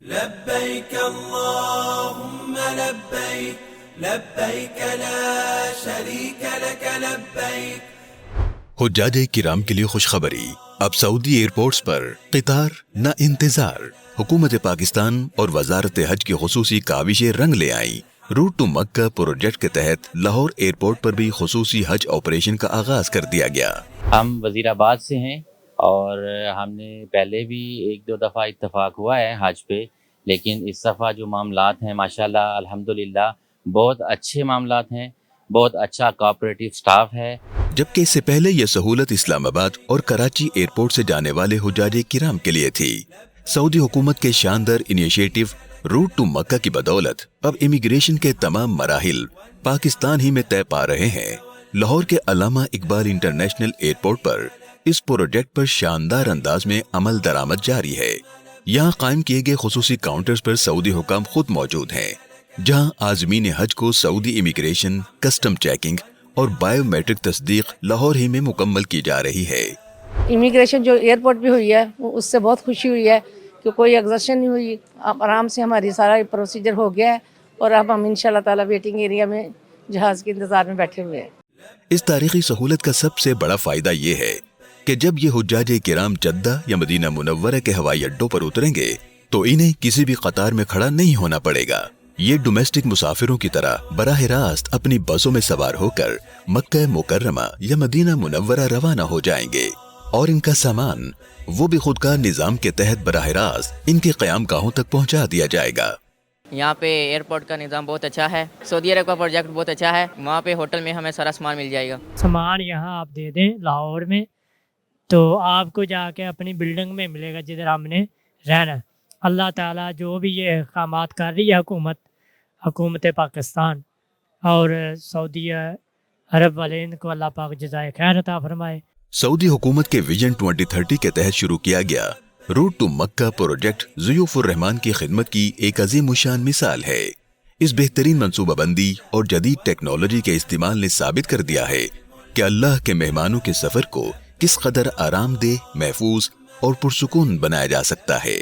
لبيك اللهم لبيك لبيك لا شريك لك لبيك۔ حجاج کرام کے لیے خوشخبری، اب سعودی ایئرپورٹس پر قطار نہ انتظار۔ حکومت پاکستان اور وزارت حج کی خصوصی کاوشیں رنگ لے آئیں۔ روٹ ٹو مکہ پروجیکٹ کے تحت لاہور ایئرپورٹ پر بھی خصوصی حج آپریشن کا آغاز کر دیا گیا۔ ہم وزیر آباد سے ہیں اور ہم نے پہلے بھی ایک دو دفعہ اتفاق ہوا ہے حج پہ، لیکن اس دفعہ جو معاملات ہیں ماشاءاللہ الحمدللہ بہت اچھے معاملات ہیں، بہت اچھا کوآپریٹو سٹاف ہے۔ جبکہ اس سے پہلے یہ سہولت اسلام آباد اور کراچی ایئرپورٹ سے جانے والے حجاج کرام کے لیے تھی۔ سعودی حکومت کے شاندار انیشیٹو روٹ ٹو مکہ کی بدولت اب امیگریشن کے تمام مراحل پاکستان ہی میں طے پا رہے ہیں۔ لاہور کے علامہ اقبال انٹرنیشنل ایئرپورٹ پر اس پروجیکٹ پر شاندار انداز میں عمل درآمد جاری ہے۔ یہاں قائم کیے گئے خصوصی کاؤنٹرز پر سعودی حکام خود موجود ہیں، جہاں عازمین حج کو سعودی امیگریشن، کسٹم چیکنگ اور بائیو میٹرک تصدیق لاہور ہی میں مکمل کی جا رہی ہے۔ امیگریشن جو ایئرپورٹ بھی ہوئی ہے وہ اس سے بہت خوشی ہوئی ہے کہ کوئی ایگزیکشن نہیں ہوئی، اب آرام سے ہماری سارا پروسیجر ہو گیا ہے اور اب ہم انشاءاللہ تعالی ویٹنگ ایریا میں جہاز کے انتظار میں بیٹھے ہوئے ہیں۔ اس تاریخی سہولت کا سب سے بڑا فائدہ یہ ہے کہ جب یہ حجاج کرام جدہ یا مدینہ منورہ کے ہوائی اڈوں پر اتریں گے تو انہیں کسی بھی قطار میں کھڑا نہیں ہونا پڑے گا۔ یہ ڈومیسٹک مسافروں کی طرح براہ راست اپنی بسوں میں سوار ہو کر مکہ مکرمہ یا مدینہ منورہ روانہ ہو جائیں گے، اور ان کا سامان وہ بھی خود کار نظام کے تحت براہ راست ان کے قیام گاہوں تک پہنچا دیا جائے گا۔ یہاں پہ ایئرپورٹ کا نظام بہت اچھا ہے، سعودی عرب کا پروجیکٹ بہت اچھا ہے، وہاں پہ ہوٹل میں ہمیں سارا سامان مل جائے گا۔ سامان یہاں آپ دے دیں لاہور میں تو آپ کو جا کے اپنی بلڈنگ میں ملے گا جدھر ہم نے رہنا ہے۔ اللہ تعالیٰ جو بھی یہ احکامات کر رہی ہے حکومت پاکستان اور سعودی عرب والے، ان کو اللہ پاک جزائے خیر عطا فرمائے۔ سعودی حکومت کے ویژن 2030 کے تحت شروع کیا گیا روٹ ٹو مکہ پروجیکٹ ضیوف الرحمان کی خدمت کی ایک عظیم الشان مثال ہے۔ اس بہترین منصوبہ بندی اور جدید ٹیکنالوجی کے استعمال نے ثابت کر دیا ہے کہ اللہ کے مہمانوں کے سفر کو کس قدر آرام دہ، محفوظ اور پرسکون بنایا جا سکتا ہے۔